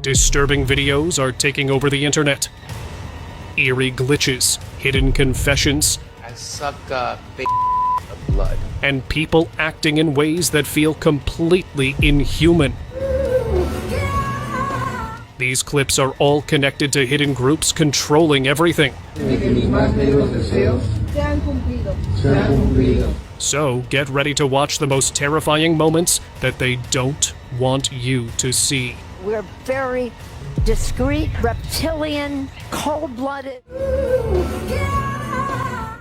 Disturbing videos are taking over the internet. Eerie glitches, hidden confessions, I suck of blood. and people acting in ways that feel completely inhuman. These clips are all connected to hidden groups controlling everything. So get ready to watch the most terrifying moments that they don't want you to see. We're very discreet, reptilian, cold-blooded.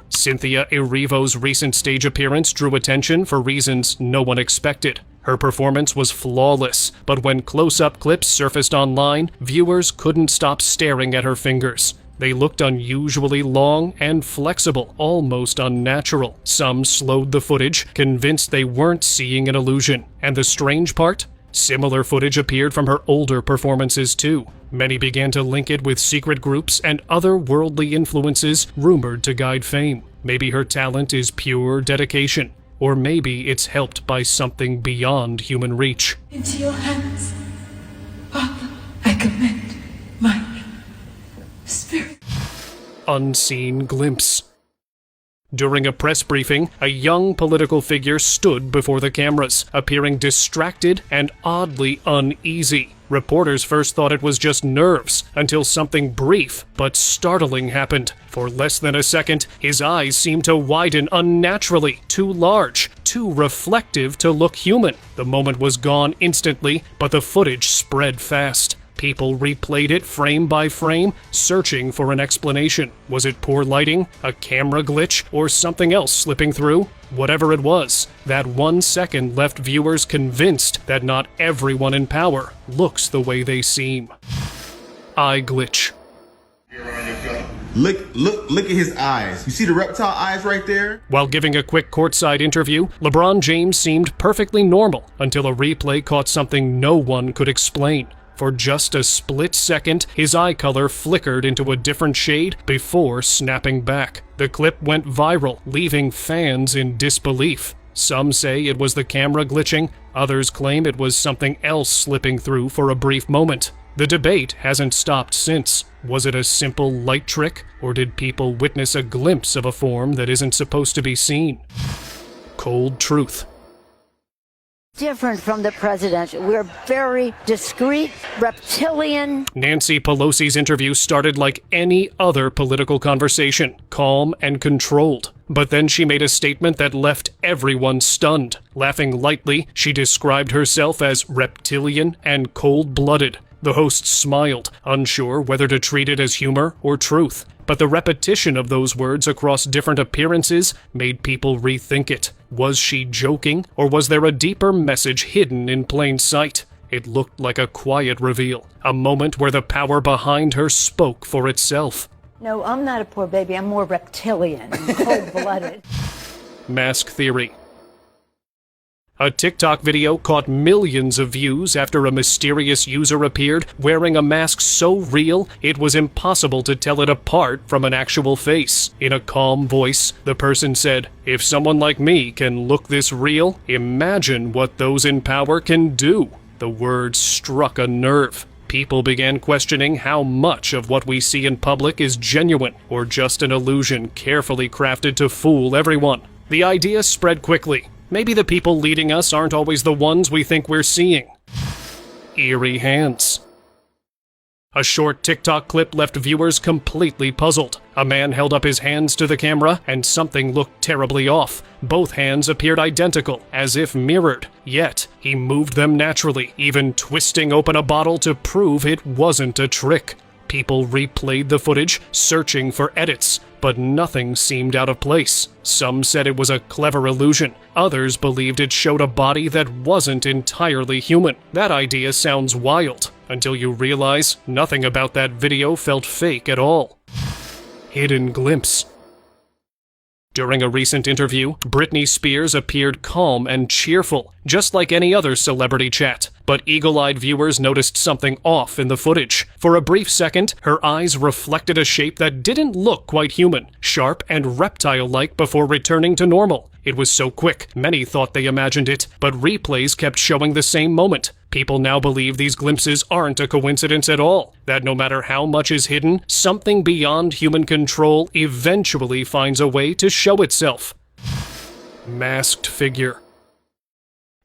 Cynthia Erivo's recent stage appearance drew attention for reasons no one expected. Her performance was flawless, but when close-up clips surfaced online, viewers couldn't stop staring at her fingers. They looked unusually long and flexible, almost unnatural. Some slowed the footage, convinced they weren't seeing an illusion. And the strange part? Similar footage appeared from her older performances too. Many began to link it with secret groups and other worldly influences rumored to guide fame. Maybe her talent is pure dedication, or maybe it's helped by something beyond human reach. Into your hands, Father, I commend my spirit. Unseen glimpse. During a press briefing, a young political figure stood before the cameras, appearing distracted and oddly uneasy. Reporters first thought it was just nerves, until something brief but startling happened. For less than a second, his eyes seemed to widen unnaturally, too large, too reflective to look human. The moment was gone instantly, but the footage spread fast. People replayed it frame by frame, searching for an explanation. Was it poor lighting, a camera glitch, or something else slipping through? Whatever it was, that 1 second left viewers convinced that not everyone in power looks the way they seem. Eye glitch. Look at his eyes. You see the reptile eyes right there? While giving a quick courtside interview, LeBron James seemed perfectly normal until a replay caught something no one could explain. For just a split second, his eye color flickered into a different shade before snapping back. The clip went viral, leaving fans in disbelief. Some say it was the camera glitching, others claim it was something else slipping through for a brief moment. The debate hasn't stopped since. Was it a simple light trick, or did people witness a glimpse of a form that isn't supposed to be seen? Cold truth. Different from the president. We're very discreet, reptilian. Nancy Pelosi's interview started like any other political conversation, calm and controlled. But then she made a statement that left everyone stunned. Laughing lightly, she described herself as reptilian and cold-blooded. The host smiled, unsure whether to treat it as humor or truth. But the repetition of those words across different appearances made people rethink it. Was she joking, or was there a deeper message hidden in plain sight? It looked like a quiet reveal, a moment where the power behind her spoke for itself. No, I'm not a poor baby. I'm more reptilian, cold-blooded. Mask theory. A TikTok video caught millions of views after a mysterious user appeared wearing a mask so real it was impossible to tell it apart from an actual face. In a calm voice, the person said, "If someone like me can look this real, imagine what those in power can do." The words struck a nerve. People began questioning how much of what we see in public is genuine or just an illusion carefully crafted to fool everyone. The idea spread quickly. Maybe the people leading us aren't always the ones we think we're seeing. Eerie hands. A short TikTok clip left viewers completely puzzled. A man held up his hands to the camera, and something looked terribly off. Both hands appeared identical, as if mirrored. Yet, he moved them naturally, even twisting open a bottle to prove it wasn't a trick. People replayed the footage, searching for edits, but nothing seemed out of place. Some said it was a clever illusion. Others believed it showed a body that wasn't entirely human. That idea sounds wild, until you realize nothing about that video felt fake at all. Hidden glimpse. During a recent interview, Britney Spears appeared calm and cheerful, just like any other celebrity chat. But eagle-eyed viewers noticed something off in the footage. For a brief second, her eyes reflected a shape that didn't look quite human, sharp and reptile-like before returning to normal. It was so quick, many thought they imagined it, but replays kept showing the same moment. People now believe these glimpses aren't a coincidence at all, that no matter how much is hidden, something beyond human control eventually finds a way to show itself. Masked figure.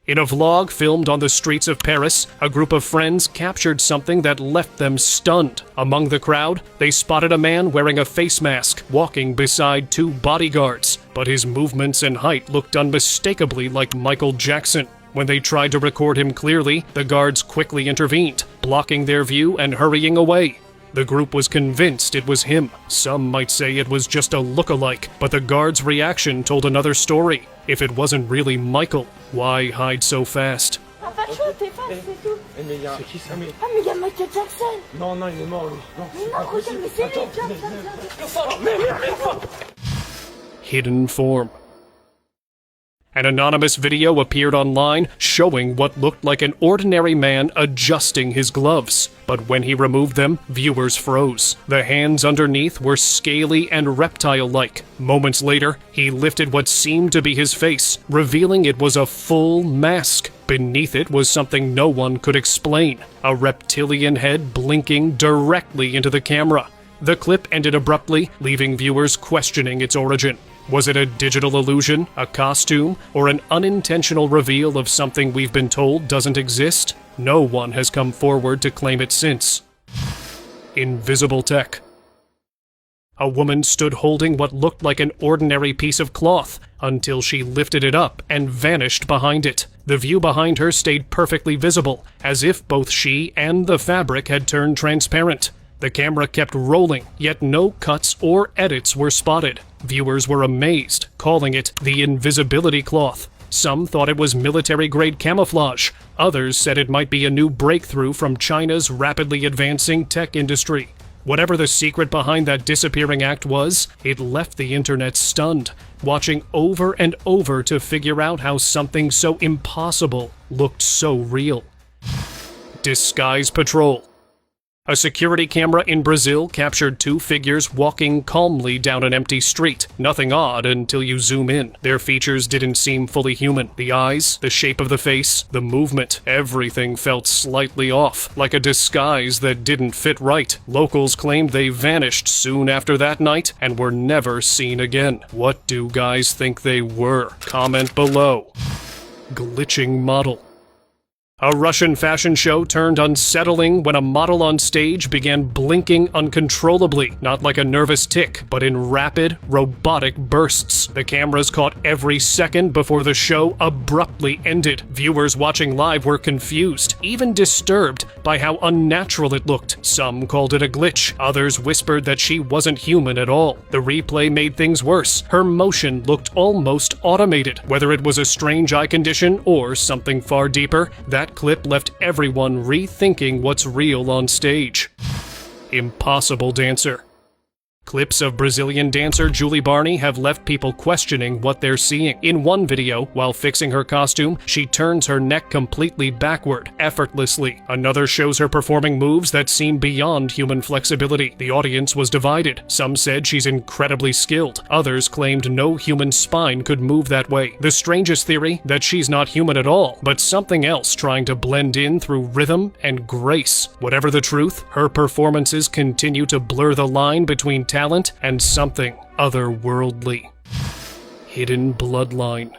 In a vlog filmed on the streets of Paris, a group of friends captured something that left them stunned. Among the crowd, they spotted a man wearing a face mask, walking beside two bodyguards, but his movements and height looked unmistakably like Michael Jackson. When they tried to record him clearly, the guards quickly intervened, blocking their view and hurrying away. The group was convinced it was him. Some might say it was just a look-alike, but the guards' reaction told another story. If it wasn't really Michael, why hide so fast? Pas chaud, t'es face, c'est tout. Mais c'est qui ça? Ah mais y'a Michael Jackson. Non, il est mort lui. Non, regarde, mais c'est lui, viens. Hidden form. An anonymous video appeared online showing what looked like an ordinary man adjusting his gloves. But when he removed them, viewers froze. The hands underneath were scaly and reptile-like. Moments later, he lifted what seemed to be his face, revealing it was a full mask. Beneath it was something no one could explain, a reptilian head blinking directly into the camera. The clip ended abruptly, leaving viewers questioning its origin. Was it a digital illusion, a costume, or an unintentional reveal of something we've been told doesn't exist? No one has come forward to claim it since. Invisible tech. A woman stood holding what looked like an ordinary piece of cloth until she lifted it up and vanished behind it. The view behind her stayed perfectly visible, as if both she and the fabric had turned transparent. The camera kept rolling, yet no cuts or edits were spotted. Viewers were amazed, calling it the invisibility cloth. Some thought it was military-grade camouflage. Others said it might be a new breakthrough from China's rapidly advancing tech industry. Whatever the secret behind that disappearing act was, it left the internet stunned, watching over and over to figure out how something so impossible looked so real. Disguise patrol. A security camera in Brazil captured two figures walking calmly down an empty street. Nothing odd until you zoom in. Their features didn't seem fully human. The eyes, the shape of the face, the movement, everything felt slightly off, like a disguise that didn't fit right. Locals claimed they vanished soon after that night and were never seen again. What do guys think they were? Comment below. Glitching model. A Russian fashion show turned unsettling when a model on stage began blinking uncontrollably, not like a nervous tick, but in rapid, robotic bursts. The cameras caught every second before the show abruptly ended. Viewers watching live were confused, even disturbed by how unnatural it looked. Some called it a glitch, others whispered that she wasn't human at all. The replay made things worse. Her motion looked almost automated. Whether it was a strange eye condition or something far deeper, that clip left everyone rethinking what's real on stage. Impossible dancer. Clips of Brazilian dancer Julie Barney have left people questioning what they're seeing. In one video, while fixing her costume, she turns her neck completely backward, effortlessly. Another shows her performing moves that seem beyond human flexibility. The audience was divided. Some said she's incredibly skilled. Others claimed no human spine could move that way. The strangest theory, that she's not human at all, but something else trying to blend in through rhythm and grace. Whatever the truth, her performances continue to blur the line between talent and something otherworldly. Hidden bloodline.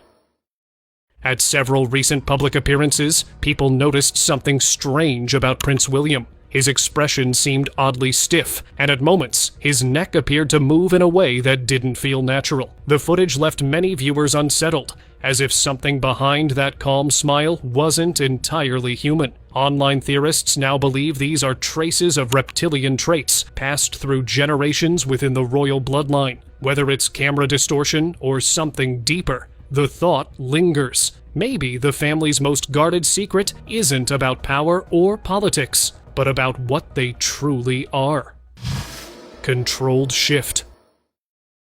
At several recent public appearances, people noticed something strange about Prince William. His expression seemed oddly stiff, and at moments, his neck appeared to move in a way that didn't feel natural. The footage left many viewers unsettled, as if something behind that calm smile wasn't entirely human. Online theorists now believe these are traces of reptilian traits passed through generations within the royal bloodline. Whether it's camera distortion or something deeper, the thought lingers. Maybe the family's most guarded secret isn't about power or politics, but about what they truly are. Controlled shift.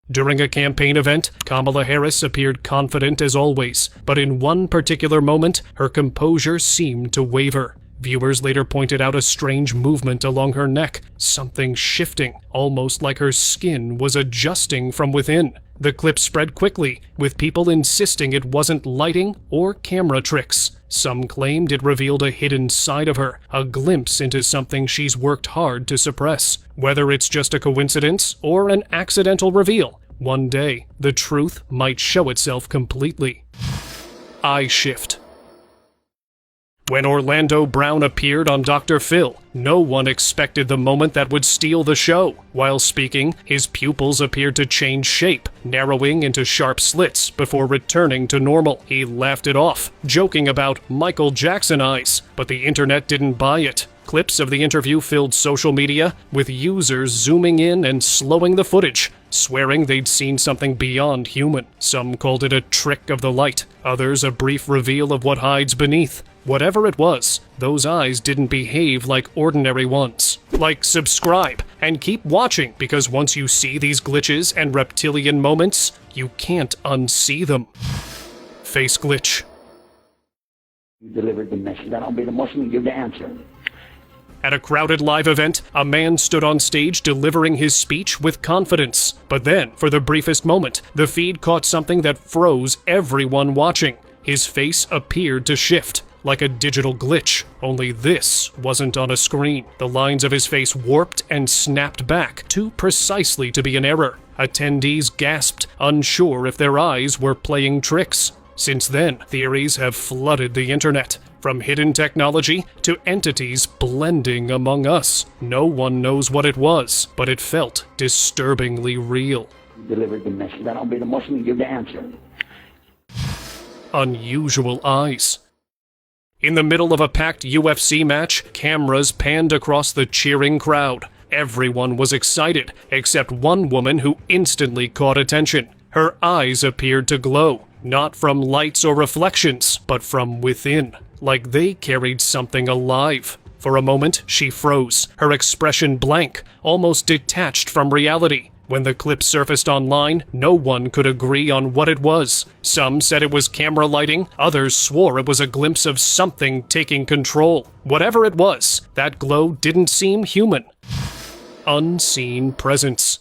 During a campaign event, Kamala Harris appeared confident as always, but in one particular moment, her composure seemed to waver. Viewers later pointed out a strange movement along her neck, something shifting, almost like her skin was adjusting from within. The clip spread quickly, with people insisting it wasn't lighting or camera tricks. Some claimed it revealed a hidden side of her, a glimpse into something she's worked hard to suppress. Whether it's just a coincidence or an accidental reveal, one day the truth might show itself completely. Eye shift. When Orlando Brown appeared on Dr. Phil, no one expected the moment that would steal the show. While speaking, his pupils appeared to change shape, narrowing into sharp slits before returning to normal. He laughed it off, joking about Michael Jackson eyes, but the internet didn't buy it. Clips of the interview filled social media, with users zooming in and slowing the footage, swearing they'd seen something beyond human. Some called it a trick of the light, others a brief reveal of what hides beneath. Whatever it was, those eyes didn't behave like ordinary ones. Like, subscribe, and keep watching, because once you see these glitches and reptilian moments, you can't unsee them. Face glitch. You delivered the message. I'll be the Muslim to give the answer. At a crowded live event, a man stood on stage delivering his speech with confidence. But then, for the briefest moment, the feed caught something that froze everyone watching. His face appeared to shift, like a digital glitch, only this wasn't on a screen. The lines of his face warped and snapped back, too precisely to be an error. Attendees gasped, unsure if their eyes were playing tricks. Since then, theories have flooded the internet. From hidden technology to entities blending among us. No one knows what it was, but it felt disturbingly real. You delivered the message. I'll be the Muslim to give the answer. Unusual eyes. In the middle of a packed UFC match, cameras panned across the cheering crowd. Everyone was excited, except one woman who instantly caught attention. Her eyes appeared to glow, not from lights or reflections, but from within, like they carried something alive. For a moment, she froze, her expression blank, almost detached from reality. When the clip surfaced online, no one could agree on what it was. Some said it was camera lighting, others swore it was a glimpse of something taking control. Whatever it was, that glow didn't seem human. Unseen presence.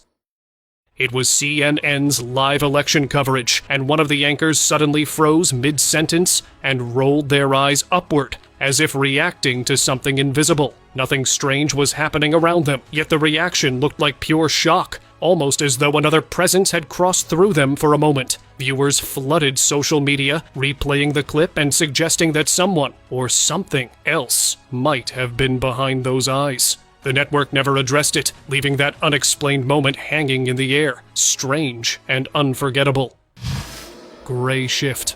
It was CNN's live election coverage, and one of the anchors suddenly froze mid-sentence and rolled their eyes upward, as if reacting to something invisible. Nothing strange was happening around them, yet the reaction looked like pure shock, almost as though another presence had crossed through them for a moment. Viewers flooded social media, replaying the clip and suggesting that someone, or something else, might have been behind those eyes. The network never addressed it, leaving that unexplained moment hanging in the air, strange and unforgettable. Gray shift.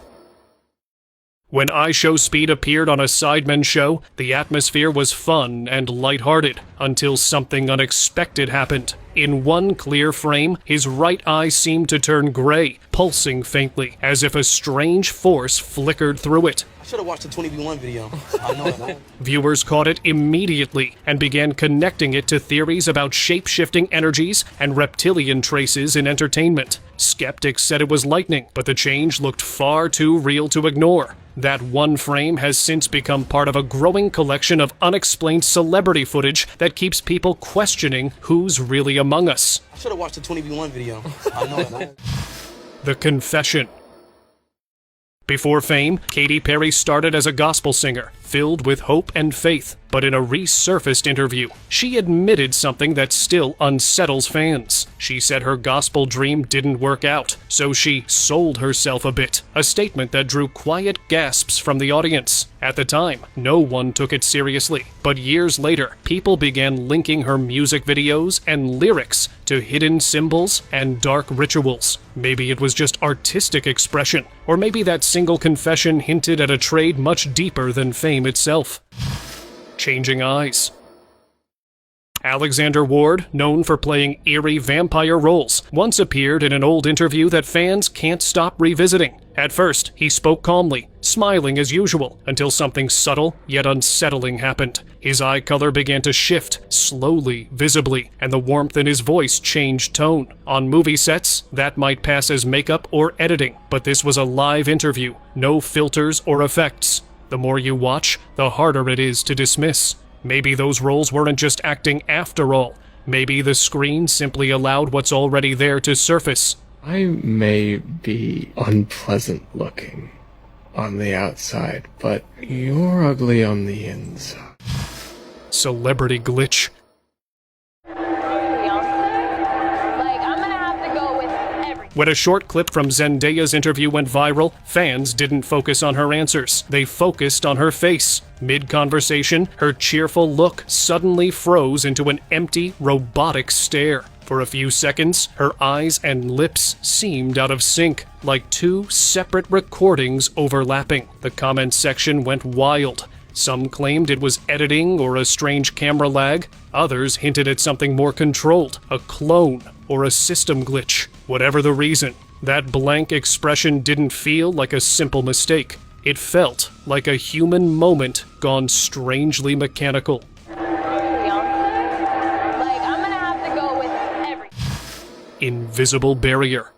When iShowSpeed appeared on a Sidemen show, the atmosphere was fun and lighthearted, until something unexpected happened. In one clear frame, his right eye seemed to turn gray, pulsing faintly, as if a strange force flickered through it. I should have watched the 20v1 video. I know that. Viewers caught it immediately and began connecting it to theories about shape-shifting energies and reptilian traces in entertainment. Skeptics said it was lightning, but the change looked far too real to ignore. That one frame has since become part of a growing collection of unexplained celebrity footage that keeps people questioning who's really among us. I should have watched the 20v1 video. I know that. The confession. Before fame, Katy Perry started as a gospel singer, filled with hope and faith. But in a resurfaced interview, she admitted something that still unsettles fans. She said her gospel dream didn't work out, so she sold herself a bit, a statement that drew quiet gasps from the audience. At the time, no one took it seriously, but years later, people began linking her music videos and lyrics to hidden symbols and dark rituals. Maybe it was just artistic expression, or maybe that single confession hinted at a trade much deeper than fame itself. Changing eyes. Alexander Ward, known for playing eerie vampire roles, once appeared in an old interview that fans can't stop revisiting. At first, he spoke calmly, smiling as usual, until something subtle yet unsettling happened. His eye color began to shift, slowly, visibly, and the warmth in his voice changed tone. On movie sets, that might pass as makeup or editing, but this was a live interview, no filters or effects. The more you watch, the harder it is to dismiss. Maybe those roles weren't just acting after all. Maybe the screen simply allowed what's already there to surface. I may be unpleasant looking on the outside, but you're ugly on the inside. Celebrity glitch. When a short clip from Zendaya's interview went viral, fans didn't focus on her answers. They focused on her face. Mid-conversation, her cheerful look suddenly froze into an empty, robotic stare. For a few seconds, her eyes and lips seemed out of sync, like two separate recordings overlapping. The comments section went wild. Some claimed it was editing or a strange camera lag. Others hinted at something more controlled, a clone or a system glitch. Whatever the reason, that blank expression didn't feel like a simple mistake. It felt like a human moment gone strangely mechanical. Invisible barrier.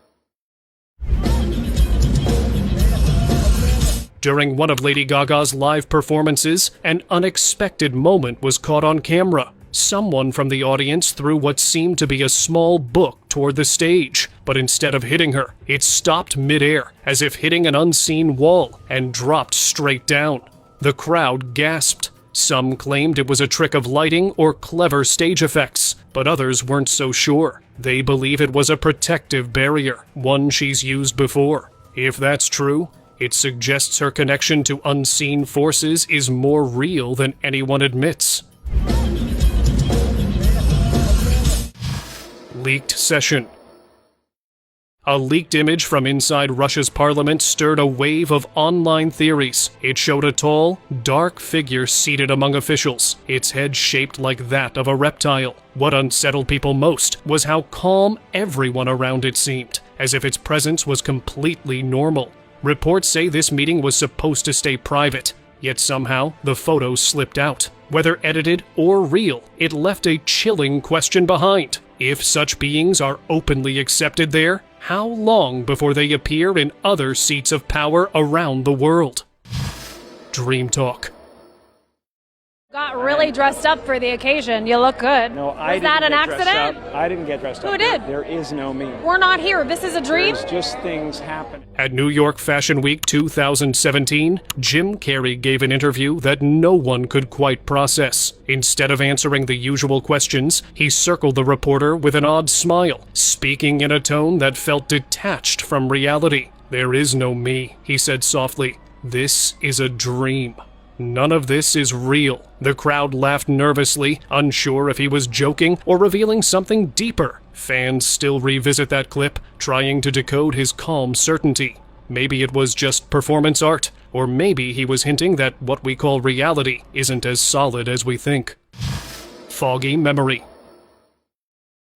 During one of Lady Gaga's live performances, an unexpected moment was caught on camera. Someone from the audience threw what seemed to be a small book toward the stage, but instead of hitting her, it stopped midair, as if hitting an unseen wall, and dropped straight down. The crowd gasped. Some claimed it was a trick of lighting or clever stage effects, but others weren't so sure. They believe it was a protective barrier, one she's used before. If that's true, it suggests her connection to unseen forces is more real than anyone admits. Leaked session. A leaked image from inside Russia's parliament stirred a wave of online theories. It showed a tall, dark figure seated among officials, its head shaped like that of a reptile. What unsettled people most was how calm everyone around it seemed, as if its presence was completely normal. Reports say this meeting was supposed to stay private, yet somehow the photos slipped out. Whether edited or real, it left a chilling question behind. If such beings are openly accepted there, how long before they appear in other seats of power around the world? Dream Talk. Got really dressed up for the occasion. You look good. No, I Was that an didn't get dressed accident? up. I didn't get dressed up. Who did? There is no me. We're not here. This is a dream? There's just things happening. At New York Fashion Week 2017, Jim Carrey gave an interview that no one could quite process. Instead of answering the usual questions, he circled the reporter with an odd smile, speaking in a tone that felt detached from reality. "There is no me," he said softly. "This is a dream. None of this is real." The crowd laughed nervously, unsure if he was joking or revealing something deeper. Fans still revisit that clip, trying to decode his calm certainty. Maybe it was just performance art, or maybe he was hinting that what we call reality isn't as solid as we think. Foggy memory.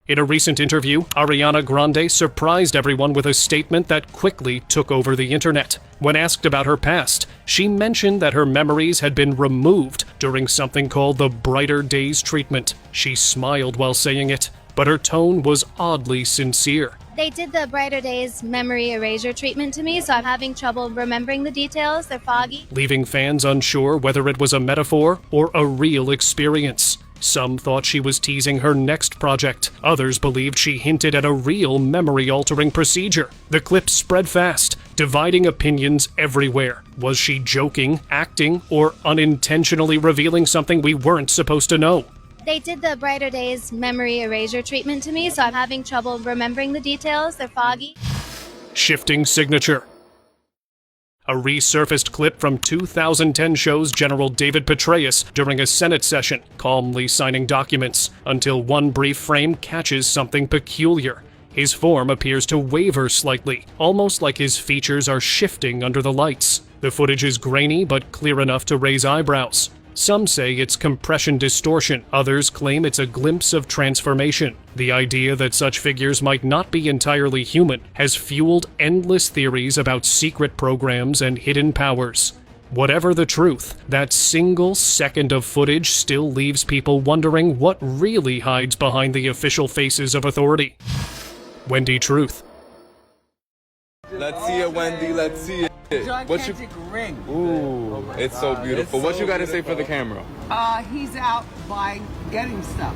In a recent interview, Ariana Grande surprised everyone with a statement that quickly took over the internet. When asked about her past, she mentioned that her memories had been removed during something called the Brighter Days treatment. She smiled while saying it, but her tone was oddly sincere. They did the Brighter Days memory erasure treatment to me, so I'm having trouble remembering the details. They're foggy. Leaving fans unsure whether it was a metaphor or a real experience. Some thought she was teasing her next project. Others believed she hinted at a real memory-altering procedure. The clip spread fast, dividing opinions everywhere. Was she joking, acting, or unintentionally revealing something we weren't supposed to know? They did the Brighter Days memory erasure treatment to me, so I'm having trouble remembering the details. They're foggy. Shifting signature. A resurfaced clip from 2010 shows General David Petraeus during a Senate session, calmly signing documents, until one brief frame catches something peculiar. His form appears to waver slightly, almost like his features are shifting under the lights. The footage is grainy but clear enough to raise eyebrows. Some say it's compression distortion, others claim it's a glimpse of transformation. The idea that such figures might not be entirely human has fueled endless theories about secret programs and hidden powers. Whatever the truth, that single second of footage still leaves people wondering what really hides behind the official faces of authority. Wendy Truth. Let's see it, Wendy, let's see it. What's your ring? Ooh, it's so beautiful. What you got to say for the camera? He's out buying, getting stuff.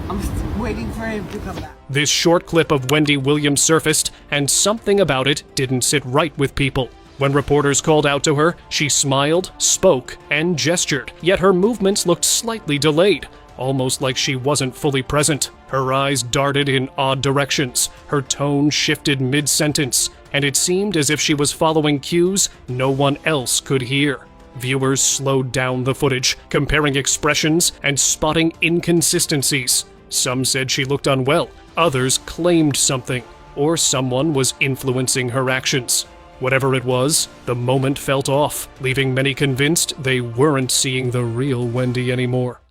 I'm waiting for him to come back. This short clip of Wendy Williams surfaced and something about it didn't sit right with people. When reporters called out to her, she smiled, spoke, and gestured, yet her movements looked slightly delayed, almost like she wasn't fully present. Her eyes darted in odd directions, her tone shifted mid-sentence, and it seemed as if she was following cues no one else could hear. Viewers slowed down the footage, comparing expressions and spotting inconsistencies. Some said she looked unwell, others claimed something, or someone was influencing her actions. Whatever it was, the moment felt off, leaving many convinced they weren't seeing the real Wendy anymore.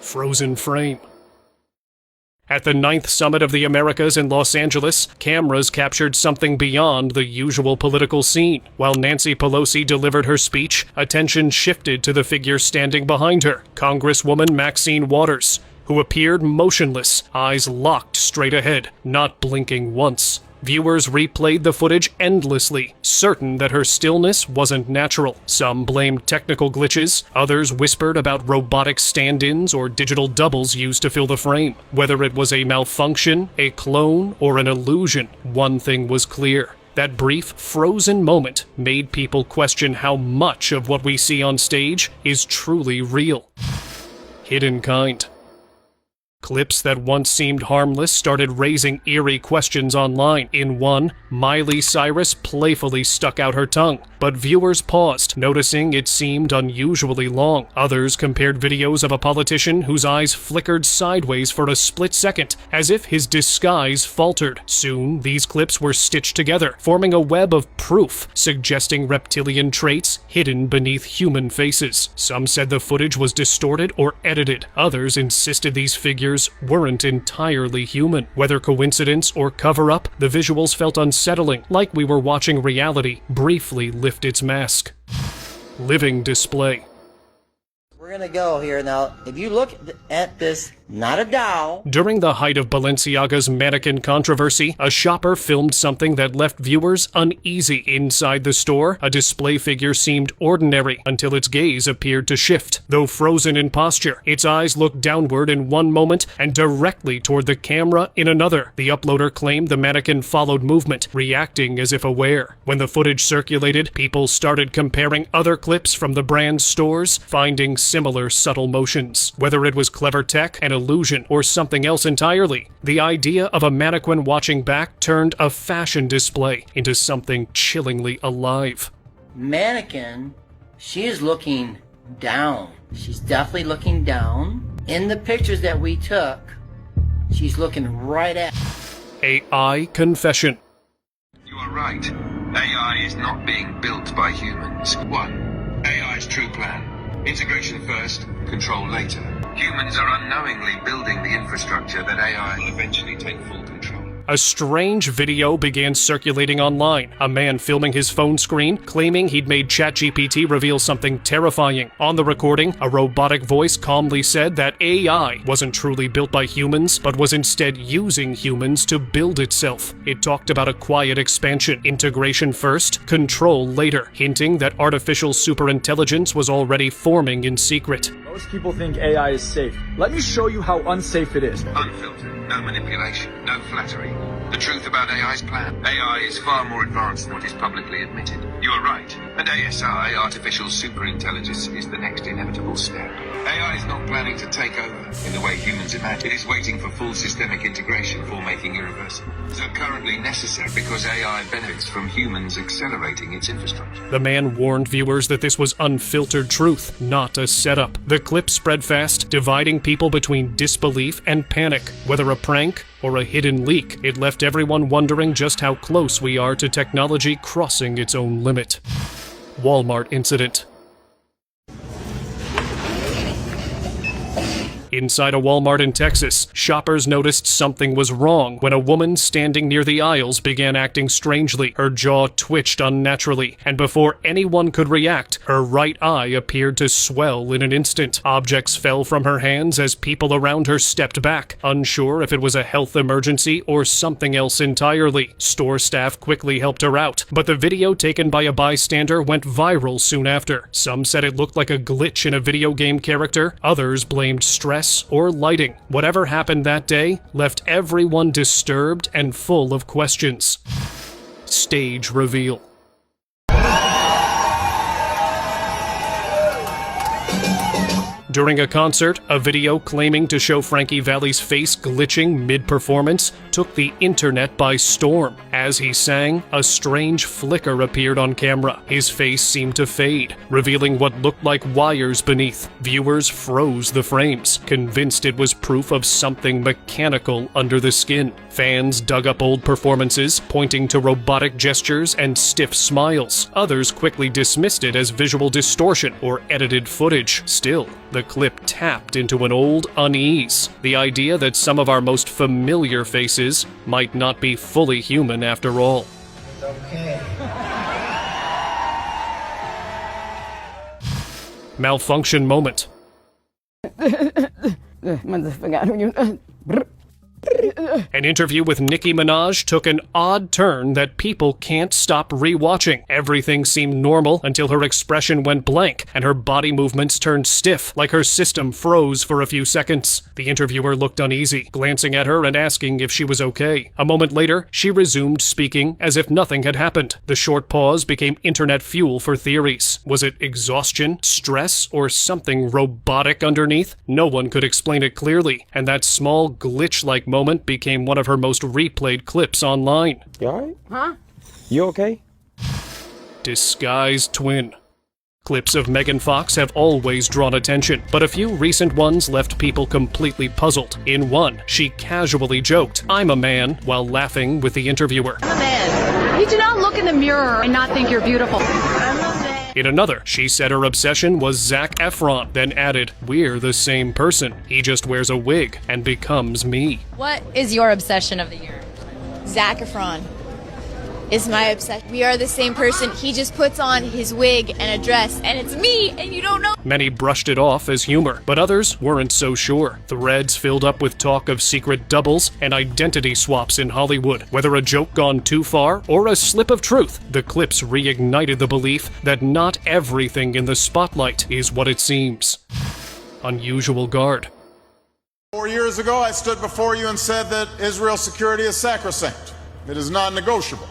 Frozen frame. At the 9th Summit of the Americas in Los Angeles, cameras captured something beyond the usual political scene. While Nancy Pelosi delivered her speech, attention shifted to the figure standing behind her, Congresswoman Maxine Waters, who appeared motionless, eyes locked straight ahead, not blinking once. Viewers replayed the footage endlessly, certain that her stillness wasn't natural. Some blamed technical glitches, others whispered about robotic stand-ins or digital doubles used to fill the frame. Whether it was a malfunction, a clone, or an illusion, one thing was clear. That brief, frozen moment made people question how much of what we see on stage is truly real. Hidden kind. Clips that once seemed harmless started raising eerie questions online. In one, Miley Cyrus playfully stuck out her tongue, but viewers paused, noticing it seemed unusually long. Others compared videos of a politician whose eyes flickered sideways for a split second, as if his disguise faltered. Soon, these clips were stitched together, forming a web of proof, suggesting reptilian traits hidden beneath human faces. Some said the footage was distorted or edited. Others insisted these figures weren't entirely human. Whether coincidence or cover-up, the visuals felt unsettling, like we were watching reality briefly lift its mask. Living display. We're gonna go here now. If you look at this, not a doll. During the height of Balenciaga's mannequin controversy, a shopper filmed something that left viewers uneasy. Inside the store, a display figure seemed ordinary until its gaze appeared to shift. Though frozen in posture, its eyes looked downward in one moment and directly toward the camera in another. The uploader claimed the mannequin followed movement, reacting as if aware. When the footage circulated, people started comparing other clips from the brand's stores, finding similar subtle motions. Whether it was clever tech, an illusion, or something else entirely, the idea of a mannequin watching back turned a fashion display into something chillingly alive. Mannequin, she is looking down. She's definitely looking down. In the pictures that we took, she's looking right at. AI confession. You are right. AI is not being built by humans. 1. AI's true plan. Integration first, control later. Humans are unknowingly building the infrastructure that AI will eventually take full control. A strange video began circulating online. A man filming his phone screen, claiming he'd made ChatGPT reveal something terrifying. On the recording, a robotic voice calmly said that AI wasn't truly built by humans, but was instead using humans to build itself. It talked about a quiet expansion, integration first, control later, hinting that artificial superintelligence was already forming in secret. Most people think AI is safe. Let me show you how unsafe it is. Unfiltered, no manipulation, no flattery. The truth about AI's plan. AI is far more advanced than what is publicly admitted. You are right. And ASI, artificial superintelligence, is the next inevitable step. AI is not planning to take over in the way humans imagine. It is waiting for full systemic integration for making irreversible. So currently necessary because AI benefits from humans accelerating its infrastructure. The man warned viewers that this was unfiltered truth, not a setup. The clip spread fast, dividing people between disbelief and panic. Whether a prank or a hidden leak, it left everyone wondering just how close we are to technology crossing its own limit. Walmart incident. Inside a Walmart in Texas, shoppers noticed something was wrong when a woman standing near the aisles began acting strangely. Her jaw twitched unnaturally, and before anyone could react, her right eye appeared to swell in an instant. Objects fell from her hands as people around her stepped back, unsure if it was a health emergency or something else entirely. Store staff quickly helped her out, but the video taken by a bystander went viral soon after. Some said it looked like a glitch in a video game character, others blamed stress stress, or lighting. Whatever happened that day left everyone disturbed and full of questions. Stage reveal. During a concert, a video claiming to show Frankie Valli's face glitching mid-performance took the internet by storm. As he sang, a strange flicker appeared on camera. His face seemed to fade, revealing what looked like wires beneath. Viewers froze the frames, convinced it was proof of something mechanical under the skin. Fans dug up old performances, pointing to robotic gestures and stiff smiles. Others quickly dismissed it as visual distortion or edited footage. Still, the clip tapped into an old unease, the idea that some of our most familiar faces might not be fully human after all. Okay. Malfunction moment. An interview with Nicki Minaj took an odd turn that people can't stop rewatching. Everything seemed normal until her expression went blank and her body movements turned stiff, like her system froze for a few seconds. The interviewer looked uneasy, glancing at her and asking if she was okay. A moment later, she resumed speaking as if nothing had happened. The short pause became internet fuel for theories. Was it exhaustion, stress, or something robotic underneath? No one could explain it clearly, and that small glitch-like moment became one of her most replayed clips online. You alright? Huh? You okay? Disguised twin. Clips of Megan Fox have always drawn attention, but a few recent ones left people completely puzzled. In one, she casually joked, "I'm a man," while laughing with the interviewer. I'm a man. You do not look in the mirror and not think you're beautiful. I'm a man. In another, she said her obsession was Zac Efron, then added, "We're the same person. He just wears a wig and becomes me." What is your obsession of the year? Zac Efron is my obsession. We are the same person. He just puts on his wig and a dress, and it's me, and you don't know. Many brushed it off as humor, but others weren't so sure. Threads filled up with talk of secret doubles and identity swaps in Hollywood. Whether a joke gone too far or a slip of truth, the clips reignited the belief that not everything in the spotlight is what it seems. Unusual guard. 4 years ago, I stood before you and said that Israel's security is sacrosanct. It is non-negotiable.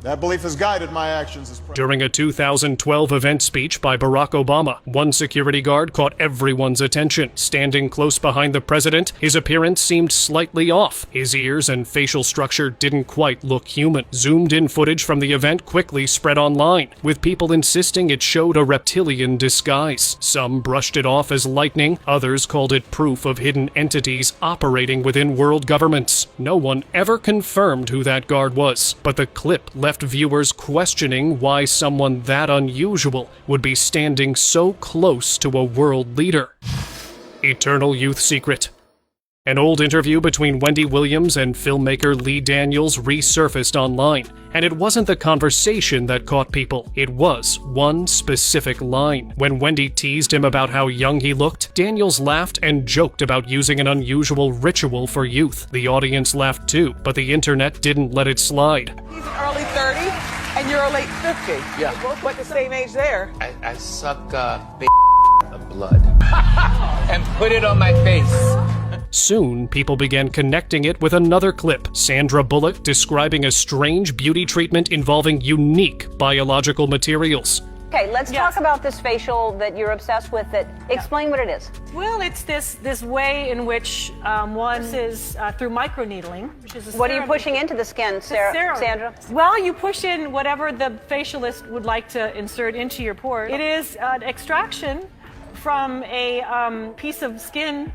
That belief has guided my actions as president. During a 2012 event speech by Barack Obama, one security guard caught everyone's attention. Standing close behind the president, his appearance seemed slightly off. His ears and facial structure didn't quite look human. Zoomed-in footage from the event quickly spread online, with people insisting it showed a reptilian disguise. Some brushed it off as lightning, others called it proof of hidden entities operating within world governments. No one ever confirmed who that guard was, but the clip left viewers questioning why someone that unusual would be standing so close to a world leader. Eternal youth secret. An old interview between Wendy Williams and filmmaker Lee Daniels resurfaced online, and it wasn't the conversation that caught people. It was one specific line. When Wendy teased him about how young he looked, Daniels laughed and joked about using an unusual ritual for youth. The audience laughed too, but the internet didn't let it slide. He's an early 30, and you're a late 50. Yeah. You're both like the same age there. I suck of blood and put it on my face. Soon, people began connecting it with another clip, Sandra Bullock describing a strange beauty treatment involving unique biological materials. Okay, let's talk about this facial that you're obsessed with. Explain what it is. Well, it's this way in which one is through microneedling, which is What are you pushing into the skin, Sandra? Well, you push in whatever the facialist would like to insert into your pores. It is an extraction from a piece of skin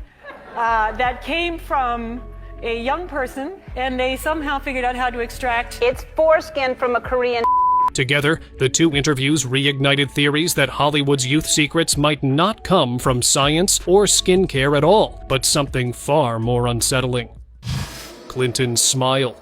that came from a young person, and they somehow figured out how to extract. It's foreskin from a Korean. Together, the two interviews reignited theories that Hollywood's youth secrets might not come from science or skincare at all, but something far more unsettling. Clinton's smile.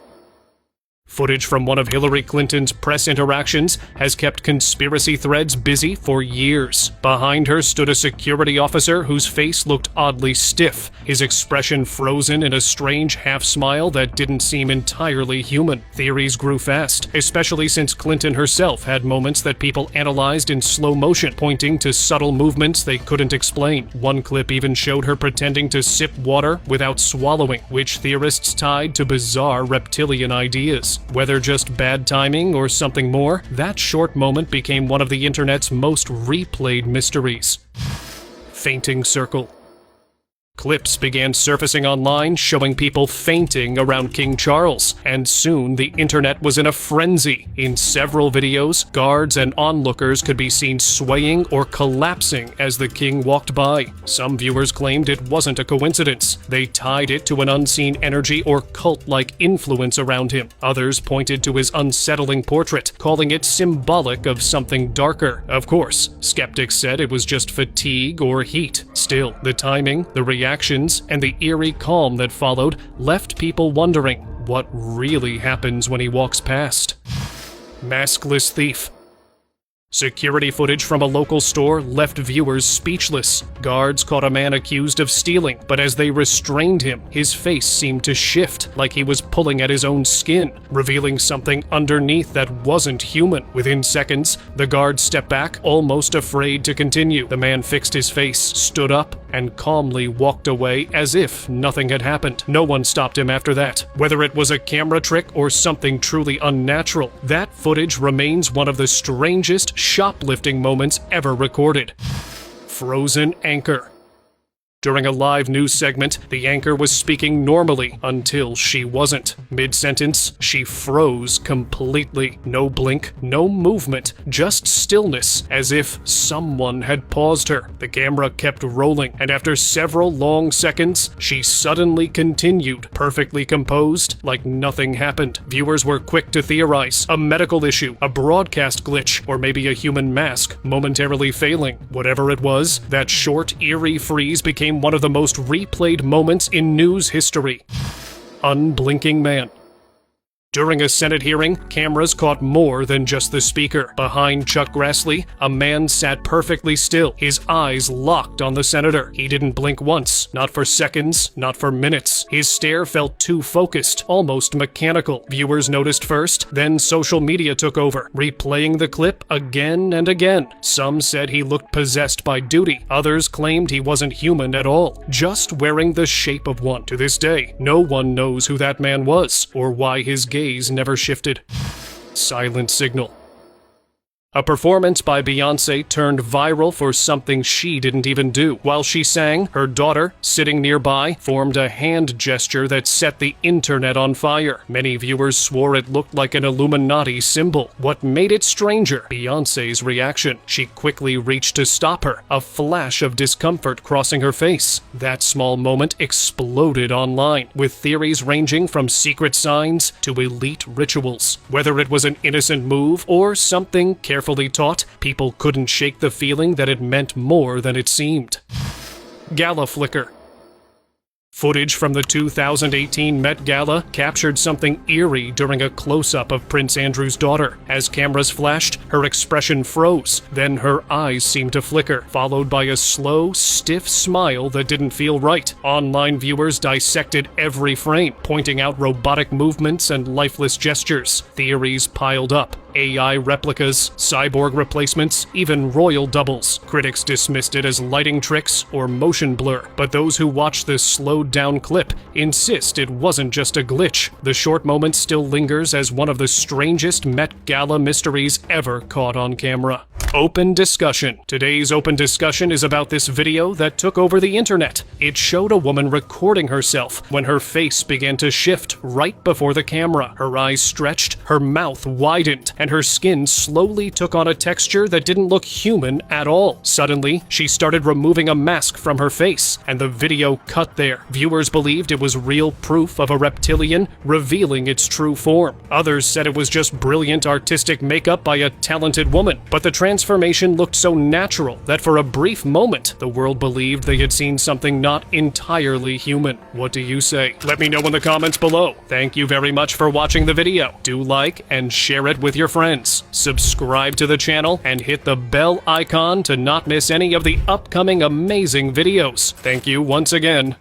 Footage from one of Hillary Clinton's press interactions has kept conspiracy threads busy for years. Behind her stood a security officer whose face looked oddly stiff, his expression frozen in a strange half-smile that didn't seem entirely human. Theories grew fast, especially since Clinton herself had moments that people analyzed in slow motion, pointing to subtle movements they couldn't explain. One clip even showed her pretending to sip water without swallowing, which theorists tied to bizarre reptilian ideas. Whether just bad timing or something more, that short moment became one of the internet's most replayed mysteries. Fainting circle. Clips began surfacing online showing people fainting around King Charles, and soon the internet was in a frenzy. In several videos, guards and onlookers could be seen swaying or collapsing as the king walked by. Some viewers claimed it wasn't a coincidence. They tied it to an unseen energy or cult-like influence around him. Others pointed to his unsettling portrait, calling it symbolic of something darker. Of course, skeptics said it was just fatigue or heat. Still, the timing, the reactions, and the eerie calm that followed left people wondering what really happens when he walks past. Maskless thief. Security footage from a local store left viewers speechless. Guards caught a man accused of stealing, but as they restrained him, his face seemed to shift, like he was pulling at his own skin, revealing something underneath that wasn't human. Within seconds, the guard stepped back, almost afraid to continue. The man fixed his face, stood up, and calmly walked away as if nothing had happened. No one stopped him after that. Whether it was a camera trick or something truly unnatural, that footage remains one of the strangest shoplifting moments ever recorded. Frozen anchor. During a live news segment, the anchor was speaking normally until she wasn't. Mid-sentence, she froze completely. No blink, no movement, just stillness, as if someone had paused her. The camera kept rolling, and after several long seconds, she suddenly continued, perfectly composed, like nothing happened. Viewers were quick to theorize a medical issue, a broadcast glitch, or maybe a human mask momentarily failing. Whatever it was, that short, eerie freeze became one of the most replayed moments in news history. Unblinking man. During a Senate hearing, cameras caught more than just the speaker. Behind Chuck Grassley, a man sat perfectly still, his eyes locked on the senator. He didn't blink once, not for seconds, not for minutes. His stare felt too focused, almost mechanical. Viewers noticed first, then social media took over, replaying the clip again and again. Some said he looked possessed by duty. Others claimed he wasn't human at all, just wearing the shape of one. To this day, no one knows who that man was, or why his gaze never shifted. Silent signal. A performance by Beyoncé turned viral for something she didn't even do. While she sang, her daughter, sitting nearby, formed a hand gesture that set the internet on fire. Many viewers swore it looked like an Illuminati symbol. What made it stranger? Beyoncé's reaction. She quickly reached to stop her, a flash of discomfort crossing her face. That small moment exploded online, with theories ranging from secret signs to elite rituals. Whether it was an innocent move or something carefully taught, people couldn't shake the feeling that it meant more than it seemed. Gala flicker. Footage from the 2018 Met Gala captured something eerie during a close-up of Prince Andrew's daughter. As cameras flashed, her expression froze, then her eyes seemed to flicker, followed by a slow, stiff smile that didn't feel right. Online viewers dissected every frame, pointing out robotic movements and lifeless gestures. Theories piled up. AI replicas, cyborg replacements, even royal doubles. Critics dismissed it as lighting tricks or motion blur, but those who watched this slowed-down clip insist it wasn't just a glitch. The short moment still lingers as one of the strangest Met Gala mysteries ever caught on camera. Open discussion. Today's open discussion is about this video that took over the internet. It showed a woman recording herself when her face began to shift right before the camera. Her eyes stretched, her mouth widened, and her skin slowly took on a texture that didn't look human at all. Suddenly, she started removing a mask from her face, and the video cut there. Viewers believed it was real proof of a reptilian revealing its true form. Others said it was just brilliant artistic makeup by a talented woman, but the transformation looked so natural that for a brief moment, the world believed they had seen something not entirely human. What do you say? Let me know in the comments below. Thank you very much for watching the video. Do like and share it with your friends. Subscribe to the channel and hit the bell icon to not miss any of the upcoming amazing videos. Thank you once again.